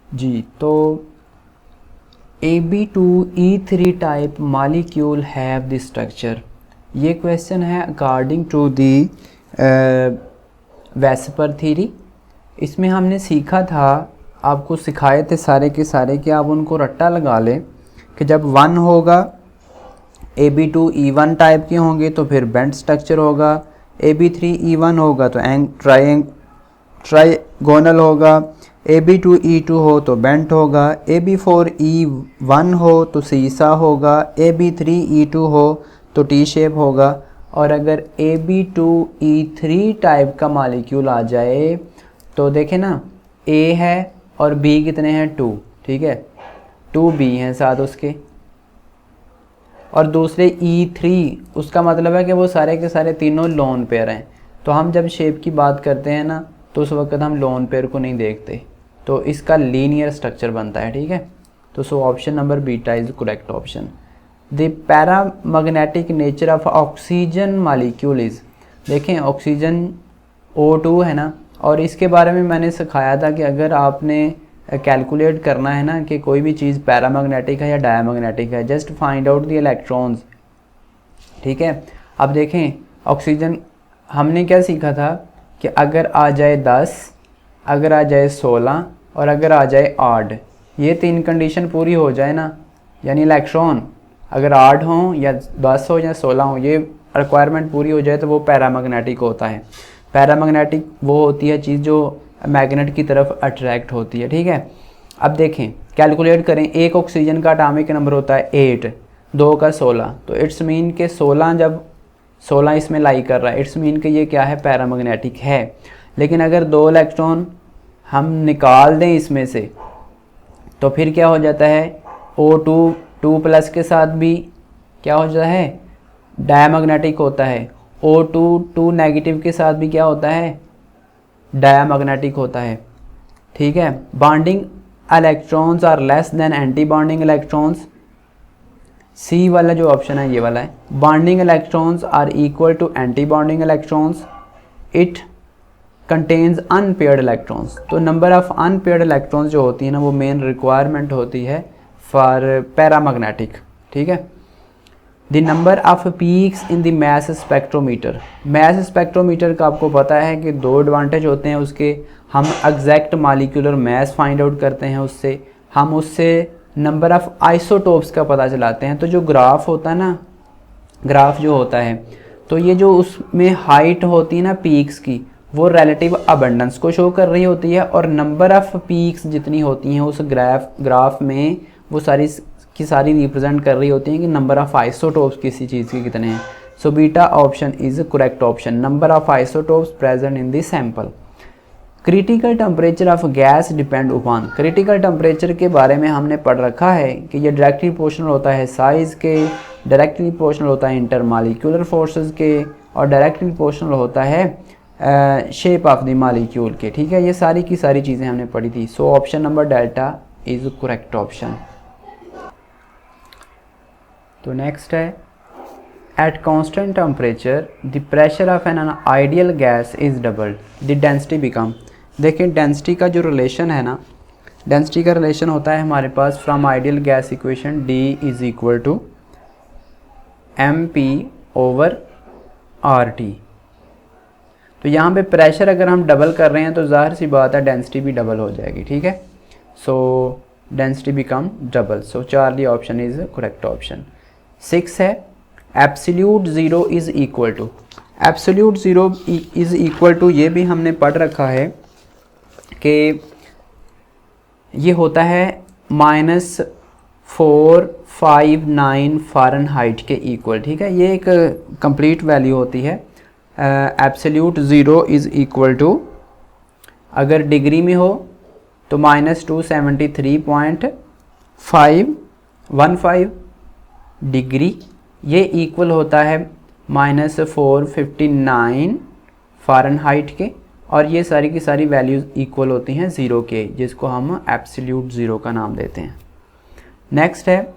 जी, तो Ab2E3 type molecule have the structure, ये question है according to the VSEPR theory. इसमें हमने सीखा था, आपको सिखाए थे सारे के सारे कि आप उनको रट्टा लगा लें कि जब 1 होगा Ab2E1 टाइप के होंगे तो फिर बेंट स्ट्रक्चर होगा, Ab3E1 होगा तो ट्राइगोनल होगा, Ab2E2 हो तो बेंट होगा, Ab4E1 हो तो सीसा होगा, Ab3E2 हो तो टी शेप होगा। और अगर Ab2E3 टाइप का मॉलिक्यूल आ जाए तो देखें ना, A है और B कितने हैं 2, ठीक है, 2B हैं साथ उसके, और दूसरे E3 उसका मतलब है कि वो सारे के सारे तीनों लोन पेयर हैं। तो हम जब शेप की बात करते हैं ना तो उस वक्त हम लोन पेयर को नहीं देखते, तो इसका लीनियर स्ट्रक्चर बनता है, ठीक है। तो सो option number beta is correct option. The paramagnetic nature of oxygen molecule is, देखें ऑक्सीजन O2 है ना, और इसके बारे में मैंने सिखाया था कि अगर आपने कैलकुलेट करना है ना कि कोई भी चीज़ पैरामैग्नेटिक है या डायमैग्नेटिक है, just find out the electrons, ठीक है। अब देखें ऑक्सीजन हमने क्या सीखा था कि अगर आ जाए 10, अगर आ जाए 16 और अगर आ जाए 8, ये 3 कंडीशन पूरी हो जाए ना, यानी इलेक्ट्रॉन अगर 8 हों या 10 हो या 16 हो, ये रिक्वायरमेंट पूरी हो जाए तो वो पैरामैग्नेटिक होता है। पैरामैग्नेटिक वो होती है चीज़ जो मैग्नेट की तरफ अट्रैक्ट होती है, ठीक है। अब देखें कैलकुलेट करें, एक ऑक्सीजन का एटॉमिक नंबर होता है 8, 2 का 16, तो इट्स मीन के 16 जब 16 इसमें लाई कर रहा है, इट्स मीन के ये क्या है, पैरामैग्नेटिक है। लेकिन अगर 2 इलेक्ट्रॉन हम निकाल दें इसमें से तो फिर क्या हो जाता है, O2 2 प्लस के साथ भी क्या हो जाता है, डायमैग्नेटिक होता है, O2 2 नेगेटिव के साथ भी क्या होता है, डायमैग्नेटिक होता है, ठीक है। Bonding electrons are less than anti bonding electrons, C वाला जो ऑप्शन है ये वाला है। Bonding electrons are equal to anti bonding electrons, it contains unpaired electrons. तो नंबर ऑफ अनपेयर्ड इलेक्ट्रॉन्स जो होती है ना वो मेन रिक्वायरमेंट होती है फॉर पैरामैग्नेटिक, ठीक है। The number of peaks in the mass spectrometer, mass spectrometer का आपको पता है कि 2 एडवांटेज होते हैं उसके, हम exact molecular mass find out करते हैं उससे, हम उससे नंबर ऑफ आइसोटोप्स का पता चलाते हैं। तो जो ग्राफ होता है ना, ग्राफ जो होता है, तो ये जो उसमें हाइट होती है ना पीक्स की, वो रिलेटिव अबंडेंस को शो कर रही होती है, और नंबर ऑफ पीक्स जितनी होती हैं उस ग्राफ में वो सारी की सारी रिप्रेजेंट कर रही होती हैं कि नंबर ऑफ आइसोटोप्स किसी चीज़ के कितने हैं। So beta option is correct option, number of isotopes present in the sample. Critical temperature of gas depend upon, critical temperature के बारे में हमने पढ़ रखा है कि ये डायरेक्टली प्रोपोर्शनल होता है साइज़ के, डायरेक्टली प्रोपोर्शनल होता है इंटरमॉलिक्यूलर फोर्सेस के, और डायरेक्टली प्रोपोर्शनल होता है शेप ऑफ द मॉलिक्यूल के, ठीक है। ये सारी की सारी चीज़ें हमने पढ़ी थी। सो option number delta is correct option. तो नेक्स्ट है, at constant temperature the pressure of an ideal gas is doubled, the density become. देखिए डेंसिटी का जो रिलेशन है ना, डेंसिटी का रिलेशन होता है हमारे पास from ideal gas equation D is equal to MP/RT। तो यहाँ पे प्रेशर अगर हम डबल कर रहे हैं तो जाहिर सी बात है डेंसिटी भी डबल हो जाएगी, ठीक है। So density become double, so Charlie option is correct option. 6 है, absolute zero is equal to, absolute zero is equal to ये भी हमने पढ़ रखा है कि ये होता है -459 फ़ारेनहाइट के इक्वल, ठीक है। ये एक कंप्लीट वैल्यू होती है। Absolute zero is equal to अगर डिग्री में हो तो -273.515 डिग्री, ये इक्वल होता है -459 फ़ारेनहाइट के, और ये सारी की सारी वैल्यूज़ इक्वल होती हैं ज़ीरो के, जिसको हम एब्सोल्यूट ज़ीरो का नाम देते हैं। नेक्स्ट है,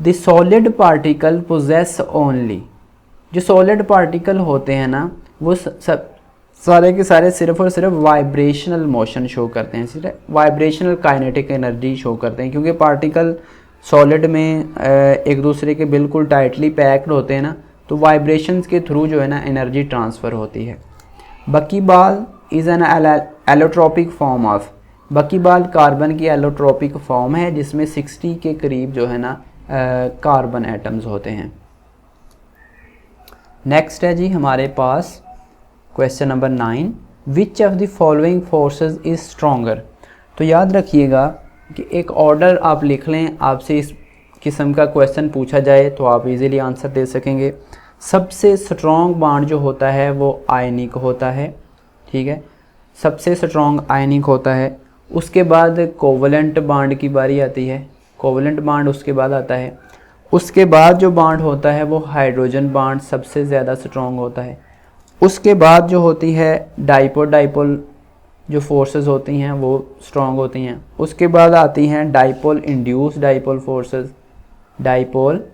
the solid particle possess only, जो सॉलिड पार्टिकल होते हैं ना वो सब सारे के सारे सिर्फ और सिर्फ वाइब्रेशनल मोशन शो करते हैं, सिर्फ वाइब्रेशनल काइनेटिक एनर्जी शो करते हैं, क्योंकि पार्टिकल सॉलिड में एक दूसरे के बिल्कुल टाइटली पैक्ड होते हैं ना, तो वाइब्रेशंस के थ्रू जो है ना एनर्जी ट्रांसफ़र होती है। Buckyball is an allotropic form of, buckyball carbon की एलोट्रोपिक फॉर्म है जिसमें 60 के करीब जो है ना कार्बन एटम्स होते हैं। नेक्स्ट है जी हमारे पास question number 9, which of the following forces is stronger. तो याद रखिएगा कि एक ऑर्डर आप लिख लें, आपसे इस किस्म का क्वेश्चन पूछा जाए तो आप इजीली आंसर दे सकेंगे। सबसे स्ट्रॉन्ग बॉन्ड जो होता है वो आयनिक होता है, ठीक है, सबसे स्ट्रॉन्ग आयनिक होता है। उसके बाद कोवलेंट बॉन्ड की बारी आती है, कोवलेंट बॉन्ड उसके बाद आता है। उसके बाद जो बॉन्ड होता है वो हाइड्रोजन बॉन्ड सबसे ज़्यादा स्ट्रॉन्ग होता है। उसके बाद जो होती है डाइपोल डाइपोल जो फोर्सेस होती हैं वो स्ट्रॉन्ग होती हैं। उसके बाद आती हैं dipole induce dipole forces, dipole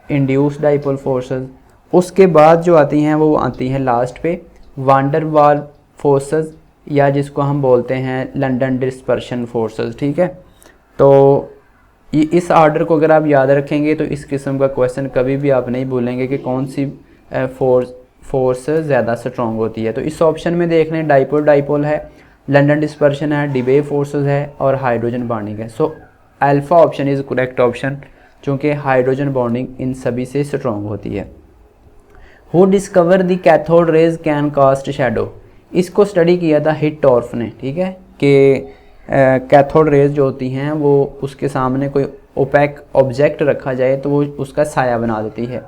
induce dipole forces. उसके बाद जो आती हैं वो आती हैं लास्ट पे वांडर वाल फोर्सेस, या जिसको हम बोलते हैं लंदन डिस्पर्शन फोर्सेस, ठीक है। तो इस आर्डर को अगर आप याद रखेंगे तो इस किस्म का क्वेश्चन कभी भी आप नहीं भूलेंगे कि कौन सी फोर्स ज़्यादा स्ट्रॉन्ग होती है। तो इस ऑप्शन में देख लें डाइपोल डाइपोल है, लंदन डिस्पर्शन है, डिबे फोर्सेस है और हाइड्रोजन बॉन्डिंग है। So alpha option is correct option, क्योंकि हाइड्रोजन बॉन्डिंग इन सभी से स्ट्रॉन्ग होती है। Who discover the cathode rays can cast shadow, इसको स्टडी किया था हिटटॉर्फ ने, ठीक है, कि कैथोड रेज जो होती हैं वो उसके सामने कोई ओपेक ऑब्जेक्ट रखा जाए तो वो उसका साया बना देती है।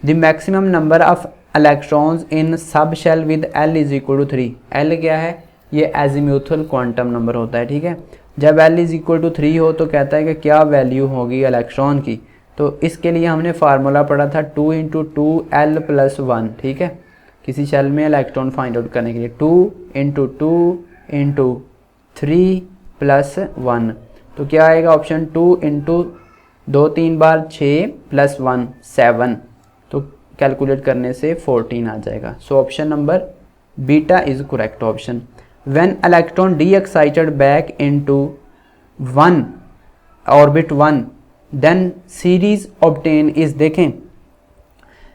The maximum number of electrons in subshell with L is equal to 3, L क्या है, ये एजीम्यूथल क्वांटम नंबर होता है, ठीक है। जब L इज इक्वल टू 3 हो तो कहता है कि क्या वैल्यू होगी इलेक्ट्रॉन की, तो इसके लिए हमने फार्मूला पढ़ा था 2 × 2L + 1, ठीक है, किसी शेल में इलेक्ट्रॉन फाइंड आउट करने के लिए 2 × 2 × 3 + 1, तो क्या आएगा ऑप्शन 2 × 2 3 बार 6 + 1 7, तो कैलकुलेट करने से 14 आ जाएगा। So option number beta is correct option. When electron de excited back into 1 orbit 1 then series obtain is, देखें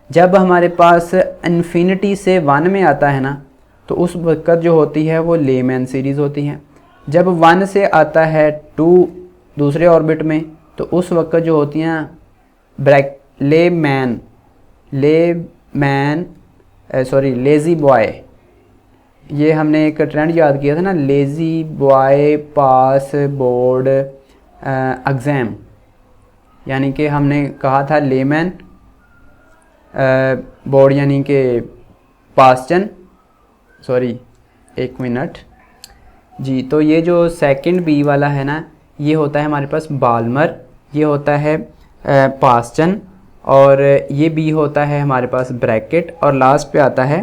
जब हमारे पास इन्फिनिटी से 1 में आता है ना तो उस वक्त जो होती है वो लेमैन सीरीज़ होती है। जब 1 से आता है 2 दूसरे ऑर्बिट में तो उस वक्त जो होती हैं लेज़ी बॉय, ये हमने एक ट्रेंड याद किया था ना, लेज़ी बॉय पास बोर्ड एग्ज़ाम, यानी कि हमने कहा था लेमैन बोर्ड यानी कि पासचन, एक मिनट जी। तो ये जो सेकंड बी वाला है ना, ये होता है हमारे पास बाल्मर, ये होता है पासचन, और ये बी होता है हमारे पास ब्रैकेट, और लास्ट पे आता है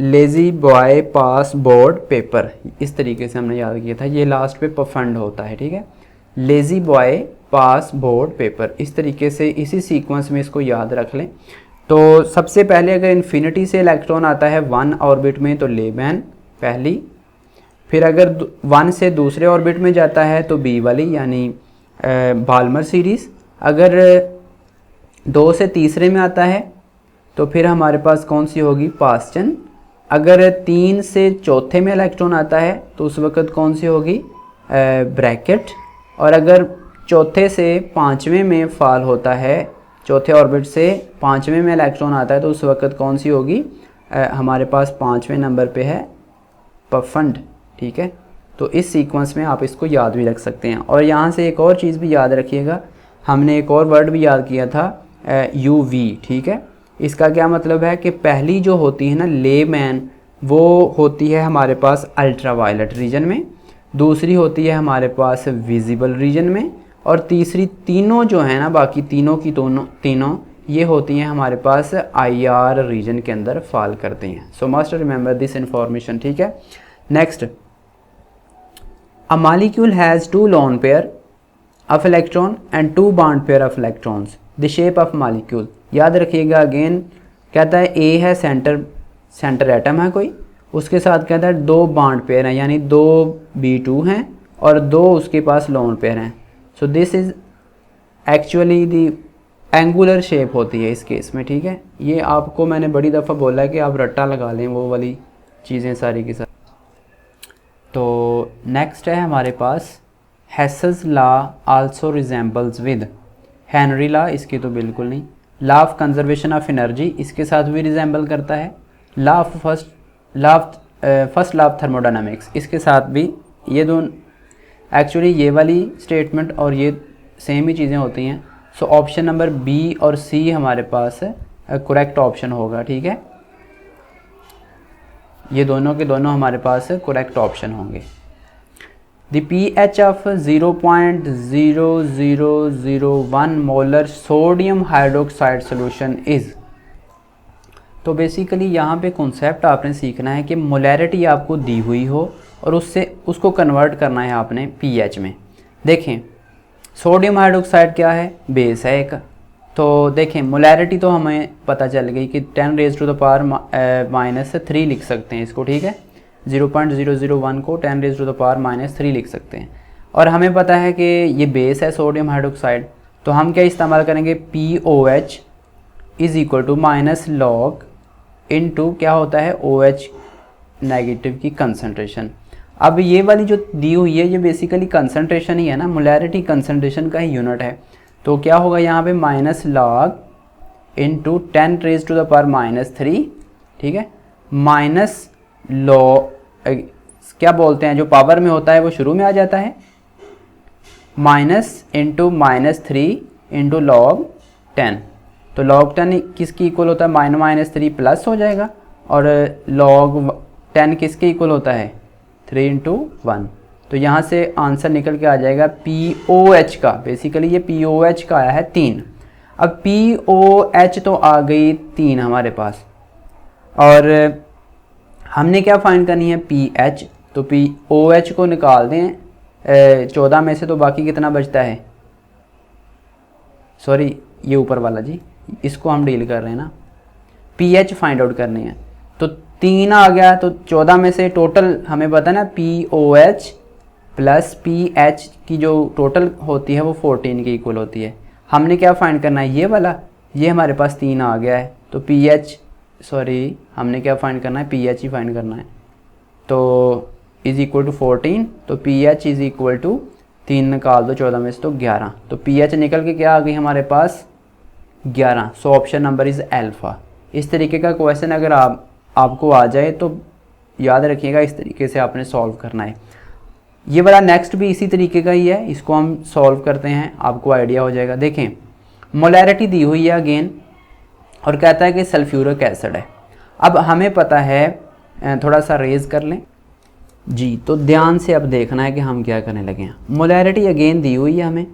लेज़ी बॉय पास बोर्ड पेपर। इस तरीके से हमने याद किया था, ये लास्ट पे पफंड होता है, ठीक है, लेज़ी बॉय पास बोर्ड पेपर। इस तरीके से इसी सीक्वेंस में इसको याद रख लें। तो सबसे पहले अगर इन्फिनिटी से इलेक्ट्रॉन आता है 1 ऑर्बिट में तो लेमैन पहली, फिर अगर 1 से दूसरे ऑर्बिट में जाता है तो बी वाली यानी बाल्मर सीरीज़, अगर 2 से तीसरे में आता है तो फिर हमारे पास कौन सी होगी, पासचन। अगर 3 से चौथे में इलेक्ट्रॉन आता है तो उस वक्त कौन सी होगी, ब्रैकेट। और अगर चौथे से 5वें में फॉल होता है, चौथे ऑर्बिट से 5वें में इलेक्ट्रॉन आता है तो उस वक्त कौन सी होगी, हमारे पास 5वें नंबर पे है पफंड, ठीक है। तो इस सीक्वेंस में आप इसको याद भी रख सकते हैं। और यहाँ से एक और चीज़ भी याद रखिएगा, हमने एक और वर्ड भी याद किया था UV, ठीक है। इसका क्या मतलब है कि पहली जो होती है ना लेमैन, वो होती है हमारे पास अल्ट्रावायलेट रीजन में, दूसरी होती है हमारे पास विजिबल रीजन में, और तीसरी तीनों जो है ना, बाकी तीनों की तीनों ये होती हैं हमारे पास IR रीजन के अंदर फॉल करते हैं। सो मस्ट रिमेंबर दिस इंफॉर्मेशन, ठीक है। Next, a molecule has 2 lone pair of electron and 2 bond pair of electrons, the shape of molecule. याद रखिएगा, अगेन कहता है A है सेंटर सेंटर एटम है कोई, उसके साथ कहता है 2 बॉन्ड पेयर हैं, यानी 2 B2 हैं और 2 उसके पास लोन पेयर हैं। So this is actually the angular shape होती है इस केस में, ठीक है। ये आपको मैंने बड़ी दफ़ा बोला है कि आप रट्टा लगा लें वो वाली चीज़ें सारी की सारी। तो नेक्स्ट है हमारे पास हेसल्स law also resembles with Henry law, इसकी तो बिल्कुल नहीं। Law of conservation of energy, इसके साथ भी रिजेंबल करता है। Law of first law of thermodynamics, इसके साथ भी। ये दोनों एक्चुअली ये वाली स्टेटमेंट और ये सेम ही चीज़ें होती हैं। सो ऑप्शन नंबर बी और सी हमारे पास करेक्ट ऑप्शन होगा, ठीक है। ये दोनों के दोनों हमारे पास करेक्ट ऑप्शन होंगे। The pH of 0.0001 molar sodium hydroxide solution is. तो बेसिकली यहाँ पे कॉन्सेप्ट आपने सीखना है कि मोलैरिटी आपको दी हुई हो और उसको कन्वर्ट करना है आपने pH में। देखें सोडियम हाइड्रोक्साइड क्या है, बेस है एक। तो देखें मोलैरिटी तो हमें पता चल गई कि 10⁻³ लिख सकते हैं इसको, ठीक है। 0.001 को 10⁻³ लिख सकते हैं। और हमें पता है कि ये बेस है सोडियम हाइड्रोक्साइड, तो हम क्या इस्तेमाल करेंगे, POH is equal to minus log into क्या होता है OH नेगेटिव की कंसनट्रेशन। अब ये वाली जो दी हुई है ये बेसिकली कंसनट्रेशन ही है ना, मोलैरिटी कंसनट्रेशन का ही यूनिट है। तो क्या होगा यहाँ पे माइनस लॉग इनटू 10⁻³ ठीक है, माइनस लॉग क्या बोलते हैं जो पावर में होता है वो शुरू में आ जाता है, माइनस इंटू -3 इंटू लॉग 10। तो लॉग 10 किसकी इक्वल होता है, -3 प्लस हो जाएगा, और लॉग 10 किसके इक्वल होता है, 3 इंटू 1। तो यहाँ से आंसर निकल के आ जाएगा POH का। बेसिकली ये POH का आया है 3। अब POH तो आ गई 3 हमारे पास, और हमने क्या फाइंड करनी है pH। तो POH को निकाल दें 14 में से, तो बाकी कितना बचता है, सॉरी ये ऊपर वाला जी, इसको हम डील कर रहे हैं ना, pH फाइंड आउट करनी है। तो 3 आ गया, तो 14 में से टोटल हमें पता है ना POH प्लस pH की जो टोटल होती है वो 14 के इक्वल होती है। हमने क्या फाइंड करना है, ये वाला, ये हमारे पास 3 आ गया है। तो pH सॉरी हमने क्या फाइंड करना है, pH ही फाइंड करना है। तो इज़ इक्वल टू 14, तो pH इज़ इक्वल टू 3 निकाल दो 14 में से, तो 11। तो pH निकल के क्या आ गई हमारे पास, 11। सो ऑप्शन नंबर इज़ अल्फ़ा। इस तरीके का क्वेश्चन अगर आपको आ जाए तो याद रखिएगा इस तरीके से आपने सॉल्व करना है। ये वाला नेक्स्ट भी इसी तरीके का ही है, इसको हम सॉल्व करते हैं, आपको आइडिया हो जाएगा। देखें मोलैरिटी दी हुई है अगेन, और कहता है कि सल्फ्यूरिक एसिड है। अब हमें पता है, थोड़ा सा रेज कर लें जी, तो ध्यान से अब देखना है कि हम क्या करने लगे हैं। मोलैरिटी अगेन दी हुई है हमें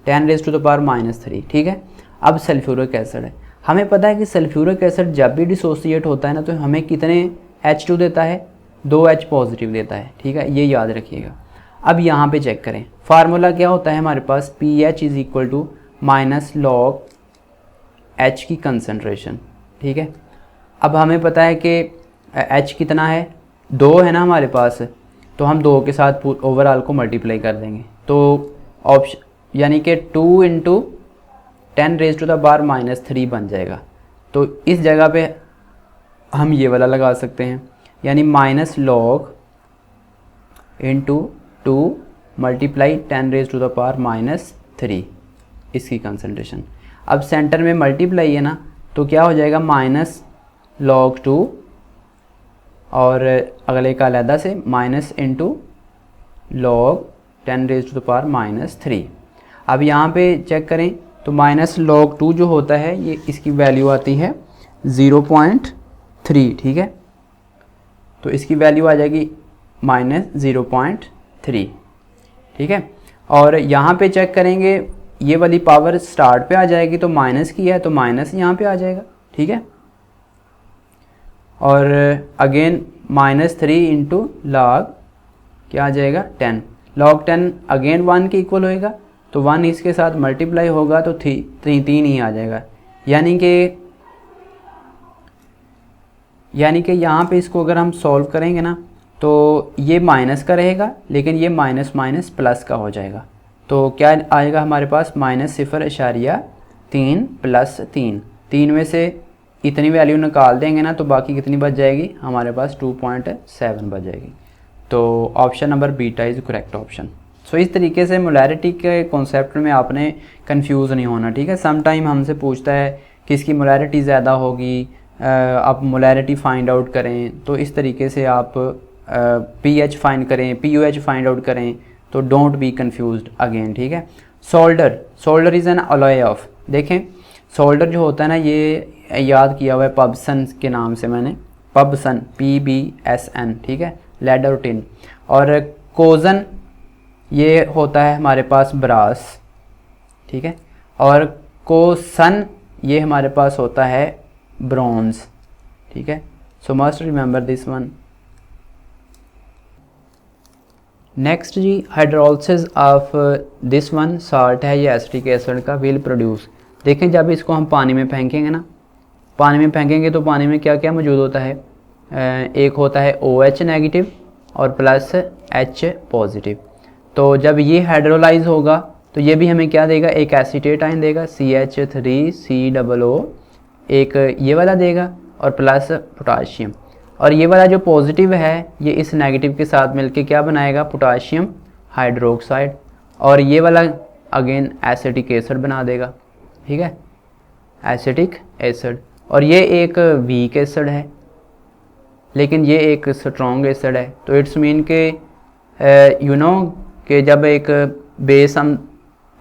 10⁻⁻3, ठीक है। अब सल्फ्यूरिक एसिड है, हमें पता है कि सल्फ्यूरिक एसिड जब भी डिसोसिएट होता है ना, तो हमें कितने H2 देता है, 2H पॉजिटिव देता है, ठीक है, ये याद रखिएगा। अब यहाँ पे चेक करें, फार्मूला क्या होता है हमारे पास, pH is equal to minus log H की कंसनट्रेशन, ठीक है। अब हमें पता है कि H कितना है, 2 है ना हमारे पास, तो हम 2 के साथ ओवरऑल को मल्टीप्लाई कर देंगे। तो ऑप्शन यानी कि 2 इंटू 10⁻³ बन जाएगा। तो इस जगह पे हम ये वाला लगा सकते हैं, यानी माइनस लॉग इंटू 2 मल्टीप्लाई 10⁻³ इसकी कंसनट्रेशन। अब सेंटर में मल्टीप्लाई है ना, तो क्या हो जाएगा, माइनस लॉग 2 और अगले का अलहदा से माइनस इंटू लॉग 10⁻³ अब यहाँ पे चेक करें तो माइनस लॉग 2 जो होता है ये इसकी वैल्यू आती है 0.3, ठीक है। तो इसकी वैल्यू आ जाएगी -0.3, ठीक है। और यहाँ पे चेक करेंगे ये वाली पावर स्टार्ट पे आ जाएगी, तो माइनस की है तो माइनस यहाँ पे आ जाएगा, ठीक है। और अगेन -3 इंटू लॉग क्या आ जाएगा 10, लॉग 10 अगेन 1 के इक्वल होएगा, तो 1 इसके साथ मल्टीप्लाई होगा तो 3 ही आ जाएगा। यानी कि यानी कि यहाँ पे इसको अगर हम सॉल्व करेंगे ना तो ये माइनस का रहेगा, लेकिन ये माइनस माइनस प्लस का हो जाएगा। तो क्या आएगा हमारे पास -0.3 प्लस 3 में से इतनी वैल्यू निकाल देंगे ना तो बाकी कितनी बच जाएगी हमारे पास 2.7 बच जाएगी। तो option number beta is correct option. So इस तरीके से मोलैरिटी के कॉन्सेप्ट में आपने कंफ्यूज नहीं होना, ठीक है। सम टाइम हमसे पूछता है कि इसकी मोलैरिटी ज़्यादा होगी, आप मोलैरिटी फाइंड आउट करें, तो इस तरीके से आप पीएच फाइंड करें, पीओएच फाइंड आउट करें, तो डोंट बी कंफ्यूज्ड अगेन, ठीक है। Solder is an alloy of, देखें सोल्डर जो होता है ना ये याद किया हुआ है पबसन के नाम से मैंने, पबसन PBSN, ठीक है, लेड और टिन। और कोजन ये होता है हमारे पास ब्रास, ठीक है। और कोसन ये हमारे पास होता है ब्रॉन्ज, ठीक है। So must remember this one. Next G hydrolysis of this one salt है, ये एसिटिक एसिड का विल प्रोड्यूस। देखें जब इसको हम पानी में फेंकेंगे ना, पानी में फेंकेंगे तो पानी में क्या क्या मौजूद होता है, एक होता है OH नेगेटिव और प्लस H पॉजिटिव। तो जब ये हाइड्रोलाइज होगा तो ये भी हमें क्या देगा, एक एसीटेट आयन देगा CH3COO, एक ये वाला देगा और प्लस पोटाशियम। और ये वाला जो पॉजिटिव है ये इस नेगेटिव के साथ मिलके क्या बनाएगा, पोटाशियम हाइड्रोक्साइड, और ये वाला अगेन एसिटिक एसिड बना देगा, ठीक है, एसिटिक एसिड। और ये एक वीक एसिड है लेकिन ये एक स्ट्रॉन्ग एसिड है। तो इट्स मीन के यू नो कि जब एक बेस हम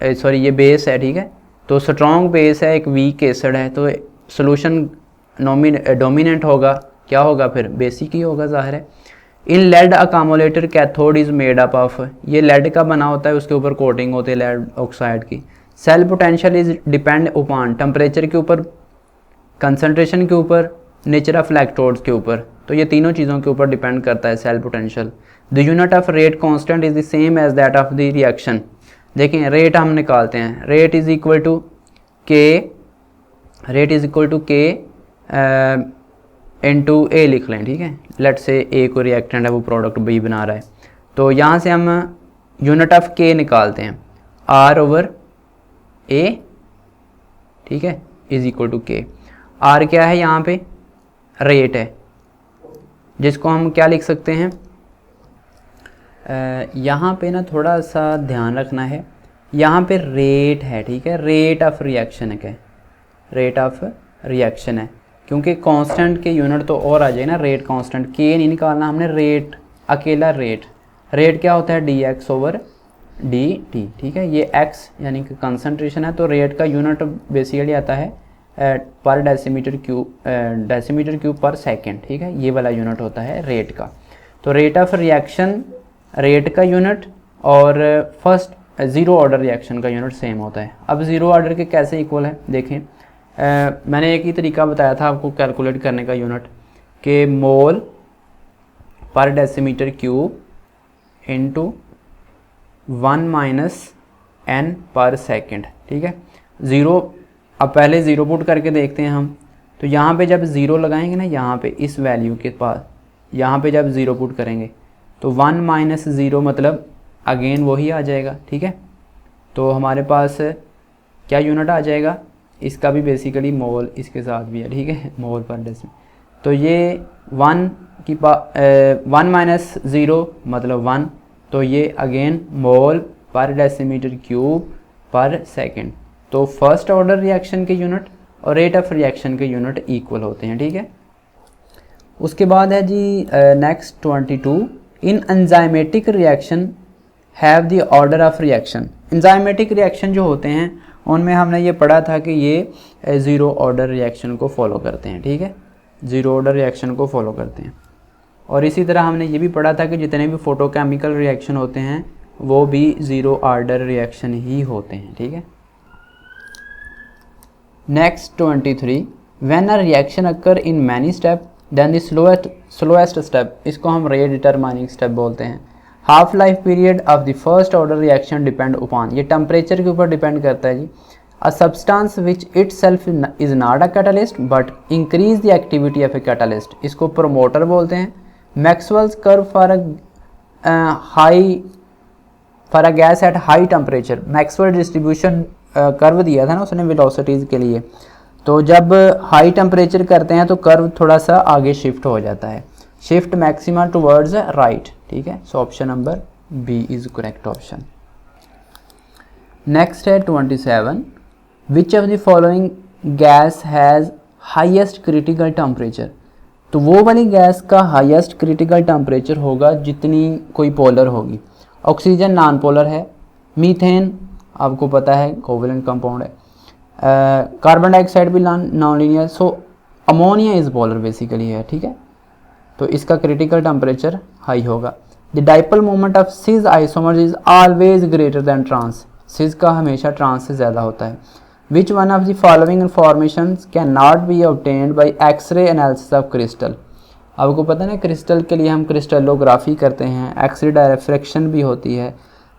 ये बेस है, ठीक है, तो स्ट्रॉन्ग बेस है, एक वीक एसिड है, तो सोल्यूशन डोमिनेंट होगा, क्या होगा फिर, बेसिक ही होगा, ज़ाहिर है। In lead accumulator cathode is made up of, ये लेड का बना होता है, उसके ऊपर कोटिंग होती है लेड ऑक्साइड की। Cell potential is depend upon temperature के ऊपर, कंसनट्रेशन के ऊपर, नेचर ऑफ इलेक्ट्रोड्स के ऊपर, तो ये तीनों चीज़ों के ऊपर डिपेंड करता है cell potential. The unit of rate constant is the same as that of the reaction. देखें रेट हम निकालते हैं, rate is equal to K into A लिख लें, ठीक है। लेट से A को रिएक्टेंट है, वो प्रोडक्ट B बना रहा है, तो यहाँ से हम यूनिट ऑफ K निकालते हैं, R/A, ठीक है, is equal to K। R क्या है यहाँ पे, रेट है, जिसको हम क्या लिख सकते हैं, यहाँ पे ना थोड़ा सा ध्यान रखना है, यहाँ पे रेट है, ठीक है, रेट ऑफ रिएक्शन है, क्या रेट ऑफ रिएक्शन है, क्योंकि कांस्टेंट के यूनिट तो और आ जाए ना, रेट कांस्टेंट, K नहीं निकालना हमने, रेट अकेला रेट क्या होता है dx/dt, ठीक है। ये x यानी कि कंसंट्रेशन है, तो रेट का यूनिट बेसिकली आता है पर डेसीमीटर क्यूब पर सेकेंड, ठीक है, ये वाला यूनिट होता है रेट का। तो रेट ऑफ रिएक्शन रेट का यूनिट और फर्स्ट ज़ीरो ऑर्डर रिएक्शन का यूनिट सेम होता है। अब ज़ीरो ऑर्डर के कैसे इक्वल है, देखें मैंने एक ही तरीका बताया था आपको कैलकुलेट करने का यूनिट, के मोल पर डेसीमीटर क्यूब इंटू 1 - n पर सेकेंड, ठीक है। ज़ीरो, अब पहले ज़ीरो पुट करके देखते हैं हम, तो यहाँ पे जब ज़ीरो लगाएंगे ना, यहाँ पे इस वैल्यू के पास, यहाँ पे जब ज़ीरो पुट करेंगे तो 1 - 0 मतलब अगेन वही आ जाएगा, ठीक है। तो हमारे पास क्या यूनिट आ जाएगा, इसका भी बेसिकली मोल इसके साथ भी है, ठीक है, मोल पर डेसिमीटर। तो ये 1 - 0 मतलब 1, तो ये अगेन मोल पर डेसीमीटर क्यूब पर सेकेंड। तो फर्स्ट ऑर्डर रिएक्शन के यूनिट और रेट ऑफ रिएक्शन के यूनिट इक्वल होते हैं, ठीक है। उसके बाद है जी next 22, in enzymatic reaction have the order of reaction. Enzymatic reaction जो होते हैं उनमें हमने ये पढ़ा था कि ये ज़ीरो ऑर्डर रिएक्शन को फॉलो करते हैं, ठीक है, ज़ीरो ऑर्डर रिएक्शन को फॉलो करते हैं। और इसी तरह हमने ये भी पढ़ा था कि जितने भी फोटोकेमिकल रिएक्शन होते हैं वो भी ज़ीरो ऑर्डर रिएक्शन ही होते हैं, ठीक है। Next 23, when a reaction occur in many step then the slowest step, इसको हम रेट डिटरमाइनिंग स्टेप बोलते हैं। Half life period of the first order reaction depend upon, ये टेम्परेचर के ऊपर डिपेंड करता है जी। A substance which itself is not a catalyst but increase the activity of a catalyst, इसको प्रोमोटर बोलते हैं। Maxwell's curve for a gas at high temperature, Maxwell distribution curve दिया था ना उसने वेलोसिटीज़ के लिए, तो जब हाई टेम्परेचर करते हैं तो कर्व थोड़ा सा आगे शिफ्ट हो जाता है, शिफ्ट मैक्सिमा टुवर्ड्स राइट, ठीक है। So option number B is correct option. Next है 27, which of the following gas has highest critical temperature, तो वो वाली गैस का हाईएस्ट क्रिटिकल टेम्परेचर होगा जितनी कोई पोलर होगी। ऑक्सीजन नॉन पोलर है, मीथेन आपको पता है कोवेलेंट कंपाउंड है, कार्बन डाइऑक्साइड भी non linear, so ammonia is polar basically है, ठीक है। तो इसका क्रिटिकल टेम्परेचर हाई होगा। The dipole moment of cis isomers is always greater than trans, cis का हमेशा ट्रांस से ज़्यादा होता है। Which one of the following informations can not be obtained by X ray analysis of crystal, आपको पता है ना क्रिस्टल के लिए हम क्रिस्टलोग्राफी करते हैं, एक्सरे डायरेफ्रैक्शन भी होती है।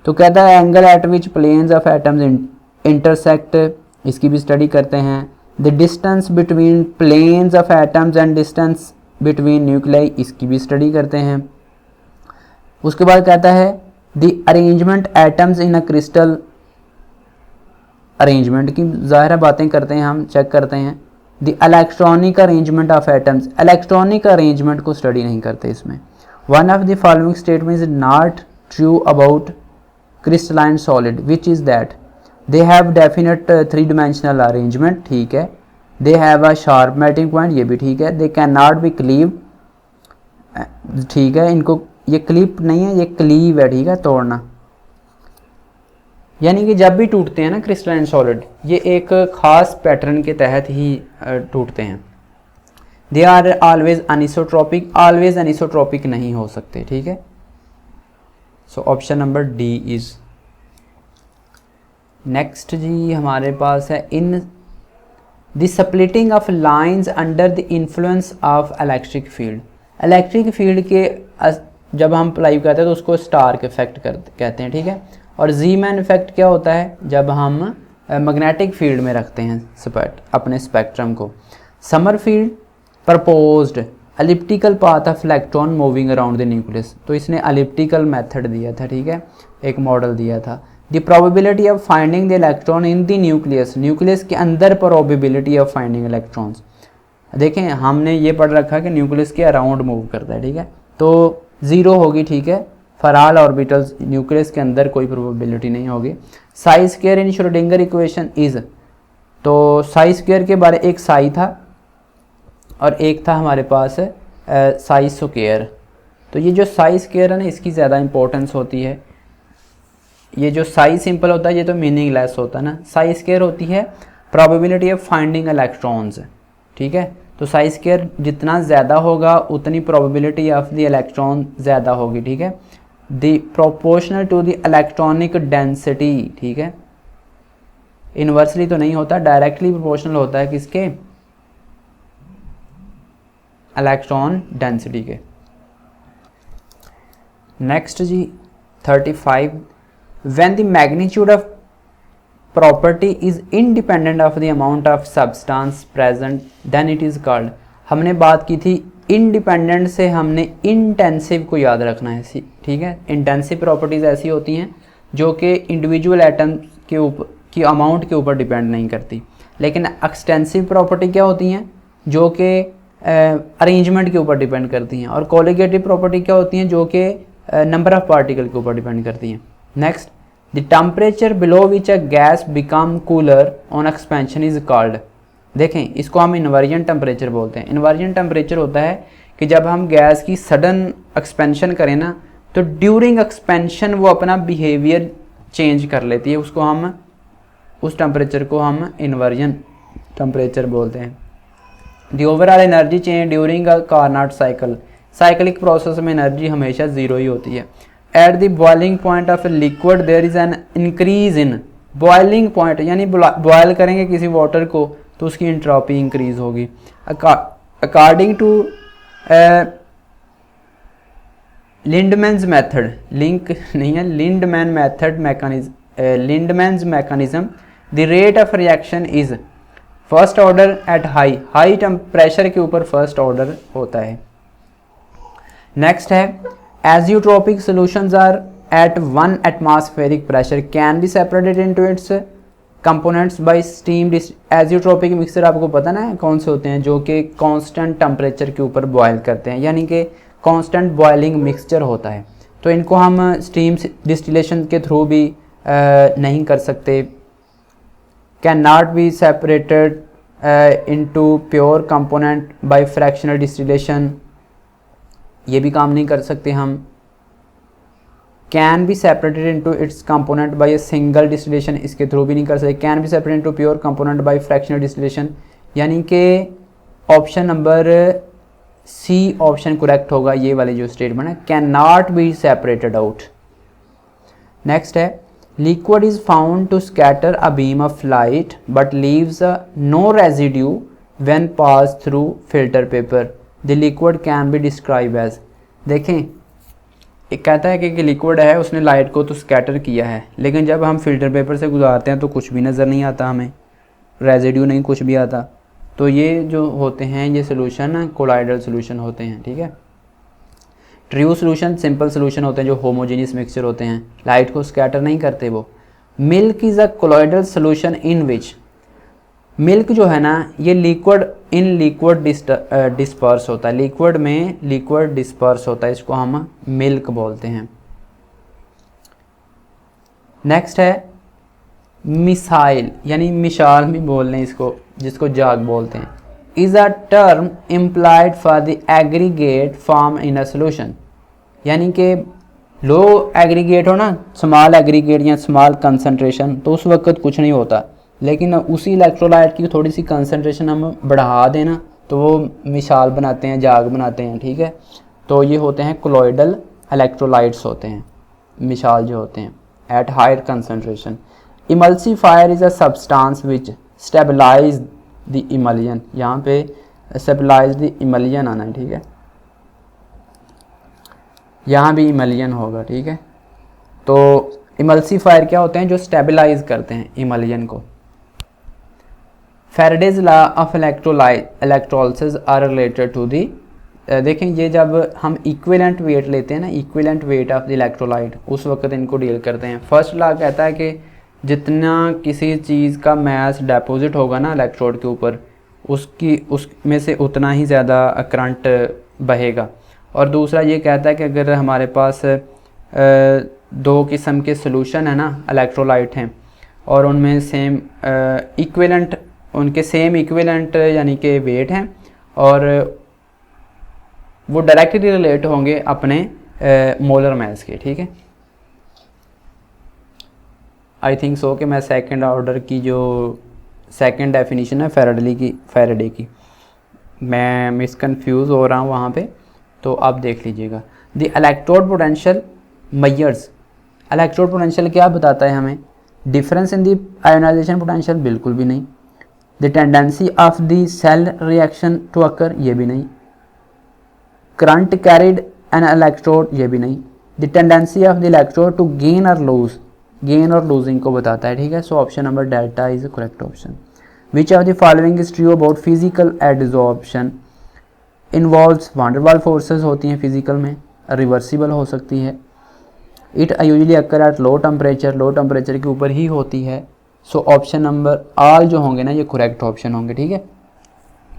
तो कहता है angle at which planes of atoms intersect, इसकी भी स्टडी करते हैं। The distance between planes of atoms and distance between nuclei, इसकी भी स्टडी करते हैं। उसके बाद कहता है the arrangement atoms in a crystal, arrangement की ज़ाहिर बातें करते हैं हम, चेक करते हैं। The electronic arrangement of atoms, electronic arrangement को स्टडी नहीं करते इसमें। One of the following statement is not true about crystalline solid, which is that, they have definite 3 dimensional arrangement, ठीक है। They have a sharp melting point, ये भी ठीक है। They can not B cleave, ठीक है, इनको ये क्लीप नहीं है, ये क्लीव है, ठीक है, तोड़ना, यानी कि जब भी टूटते हैं ना क्रिस्टलाइन सॉलिड, ये एक ख़ास पैटर्न के तहत ही टूटते हैं। They are always anisotropic, always anisotropic नहीं हो सकते, ठीक है। So option number D is next जी हमारे पास है in the splitting of lines under the influence of electric field, electric field के जब हम अप्लाई करते हैं तो उसको स्टार्क इफेक्ट कहते हैं, ठीक है। और जी मैन इफेक्ट क्या होता है, जब हम मैग्नेटिक फील्ड में रखते हैं अपने स्पेक्ट्रम को। Summer field proposed elliptical path of electron moving around the nucleus, तो इसने एलिप्टिकल मेथड दिया था, ठीक है, एक मॉडल दिया था। The probability of finding the electron in the nucleus, nucleus के अंदर प्रोबेबिलिटी ऑफ फाइंडिंग इलेक्ट्रॉन्स, देखें हमने ये पढ़ रखा कि न्यूक्लियस के अराउंड मूव करता है, ठीक है, तो 0 होगी, ठीक है, फॉर ऑल ऑर्बिटल्स, न्यूक्लियस के अंदर कोई प्रोबेबिलिटी नहीं होगी। Sai square in Schrodinger equation is, तो साई स्क्वायर के बारे एक साई था और एक था हमारे पास साई स्क्वायर, तो ये जो साई स्क्वायर है ना इसकी ज़्यादा इंपॉर्टेंस होती है। ये जो साई सिंपल होता है ये तो मीनिंगलेस होता है ना, साई स्क्वायर होती है प्रोबेबिलिटी ऑफ फाइंडिंग इलेक्ट्रॉन्स, ठीक है। तो साई स्क्वायर जितना ज़्यादा होगा उतनी प्रोबेबिलिटी ऑफ द इलेक्ट्रॉन ज़्यादा होगी, ठीक है। The proportional to the electronic density, ठीक है, इन्वर्सली तो नहीं होता, डायरेक्टली प्रोपोर्शनल होता है किसके, इलेक्ट्रॉन डेंसिटी के। Next G 35, when the magnitude of property is independent of the amount of substance present then it is called, हमने बात की थी इंडिपेंडेंट से, हमने इंटेंसिव को याद रखना है, ठीक है। इंटेंसिव प्रॉपर्टीज़ ऐसी होती हैं जो कि इंडिविजुअल एटम के ऊपर की अमाउंट के ऊपर डिपेंड नहीं करती, लेकिन एक्सटेंसिव प्रॉपर्टी क्या होती हैं जो कि अरेंजमेंट के ऊपर डिपेंड करती हैं, और कोलिगेटिव प्रॉपर्टी क्या होती हैं जो कि नंबर ऑफ पार्टिकल के ऊपर डिपेंड करती हैं। Next, the temperature below which a gas become cooler on expansion is called, देखें इसको हम इन्वर्जन टेम्परेचर बोलते हैं। इन्वर्जन टेम्परेचर होता है कि जब हम गैस की सडन एक्सपेंशन करें ना तो ड्यूरिंग एक्सपेंशन वो अपना बिहेवियर चेंज कर लेती है, उसको हम उस टेम्परेचर को हम इन्वर्जन टेम्परेचर बोलते हैं। The overall energy change during a Carnot cycle, cyclic process में एनर्जी हमेशा ज़ीरो ही होती है। At the boiling point of a liquid there is an increase in, boiling point यानी बॉयल करेंगे किसी वाटर को तो उसकी एंट्रोपी इंक्रीज होगी। According to Lindemann's method, link नहीं है, Lindemann method mechanism, Lindemann's mechanism the rate of reaction is first order at high temperature के ऊपर फर्स्ट ऑर्डर होता है। नेक्स्ट है azeotropic solutions are at 1 atmospheric pressure can be separated into its components by steam. Azeotropic mixture आपको पता ना कौन से होते हैं, जो कि कांस्टेंट टेम्परेचर के ऊपर बॉयल करते हैं, यानी कि कांस्टेंट बॉयलिंग मिक्सचर होता है। तो इनको हम स्टीम डिस्टिलेशन के थ्रू भी नहीं कर सकते। Can not be separated into pure component by fractional distillation, ये भी काम नहीं कर सकते हम। Can be separated into its component by a single distillation, इसके थ्रू भी नहीं कर सकते। Can be separated into pure component by fractional distillation, यानी कि option number C option correct होगा, ये वाली जो स्टेटमेंट है, can not be separated out. Next है liquid is found to scatter a beam of light but leaves no residue when pass through filter paper, the liquid can be describe as. देखें एक कहता है कि liquid है, उसने light को तो स्कैटर किया है, लेकिन जब हम फिल्टर पेपर से गुजारते हैं तो कुछ भी नज़र नहीं आता, हमें रेजिड्यू नहीं कुछ भी आता। तो ये जो होते हैं ये सोल्यूशन कोलाइडल सोल्यूशन होते हैं, ठीक है। ट्रू सोल्यूशन सिंपल सोल्यूशन होते हैं जो होमोजेनियस मिक्सचर होते हैं, लाइट को स्कैटर नहीं करते वो। Milk is a colloidal solution in which, milk जो है ना ये लिक्विड इन लिक्विड डिस्पर्स होता है, लिक्विड में लिक्विड डिस्पर्स होता है, इसको हम मिल्क बोलते हैं। नेक्स्ट है मिसाइल, यानी मिसाल भी बोल लें इसको, जिसको जाग बोलते हैं, is a term implied for the aggregate form in a solution, यानी कि लो एग्रीगेट हो ना, स्मॉल एग्रीगेट या स्मॉल कंसंट्रेशन, तो उस वक्त कुछ नहीं होता, लेकिन उसी इलेक्ट्रोलाइट की थोड़ी सी कंसंट्रेशन हम बढ़ा देना तो वो मिसाल बनाते हैं, जाग बनाते हैं, ठीक है। तो ये होते हैं कोलॉइडल इलेक्ट्रोलाइट्स होते हैं, मिसाल जो होते हैं at higher concentration. Emulsifier is a substance which stabilize the emulsion, यहाँ पे स्टेबलाइज द इमल्जन आना है, ठीक है, यहाँ भी इमल्जन होगा, ठीक है। तो इमल्सीफायर क्या होते हैं, जो स्टेबलाइज करते हैं इमल्जन को। Faraday's law of electrolysis are related to the, देखें ये जब हम इक्विवेलेंट वेट लेते हैं ना, equivalent weight of the electrolyte, उस वक्त इनको डील करते हैं। फर्स्ट लॉ कहता है कि जितना किसी चीज़ का मास डिपॉजिट होगा ना इलेक्ट्रोड के ऊपर, उसमें से उतना ही ज़्यादा करंट बहेगा। और दूसरा ये कहता है कि अगर हमारे पास दो किस्म के सोल्यूशन है ना, इलेक्ट्रोलाइट हैं, और उनमें सेम इक्विवेलेंट, उनके सेम इक्विवेलेंट यानी कि वेट हैं, और वो डायरेक्टली रिलेट होंगे अपने मोलर मास के, ठीक है। आई थिंक सो कि मैं सेकंड ऑर्डर की जो सेकंड डेफिनेशन है फैराडे की मैं मिसकन्फ्यूज़ हो रहा हूँ वहाँ पे, तो आप देख लीजिएगा। The electrode potential measures, electrode potential क्या बताता है हमें, difference in the ionization potential, बिल्कुल भी नहीं। The tendency of the cell reaction to occur, ये भी नहीं। करंट कैरिड एन इलेक्ट्रोड, ये भी नहीं। The tendency of the electrode to gain और लूज, गेन और लूजिंग को बताता है, ठीक है। So option number delta is correct option. Which of the following is true about physical adsorption, involves van der Waals forces होती हैं फिजिकल में, रिवर्सिबल हो सकती है। It usually occur at low temperature, low temperature के ऊपर ही होती है। सो ऑप्शन नंबर आल जो होंगे ना ये करेक्ट ऑप्शन होंगे, ठीक है।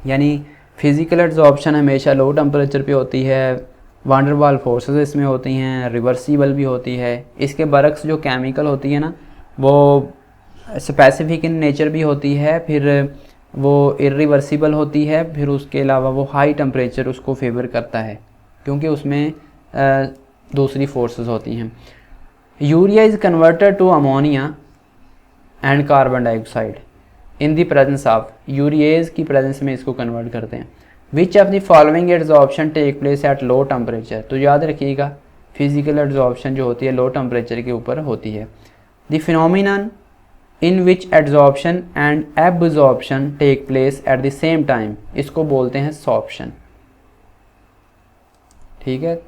यानी फिजिकल एडजॉर्प्शन हमेशा लो टेम्परेचर पे होती है, वांडरवाल फोर्सेस इसमें होती हैं, रिवर्सिबल भी होती है। इसके बरक्स जो केमिकल होती है ना वो स्पेसिफिक इन नेचर भी होती है, फिर वो इरिवर्सिबल होती है, फिर उसके अलावा वो हाई टेम्परेचर उसको फेवर करता है क्योंकि उसमें दूसरी फोर्सेस होती हैं। Urea is converted to ammonia and carbon dioxide in the presence of, urease की प्रेजेंस में इसको कन्वर्ट करते हैं। Which of the following adsorption take place at low temperature, तो याद रखिएगा फिजिकल एडजॉर्प्शन जो होती है लो टेम्परेचर के ऊपर होती है। The phenomenon in which adsorption and absorption take place at the same time, इसको बोलते हैं सॉर्प्शन, ठीक है।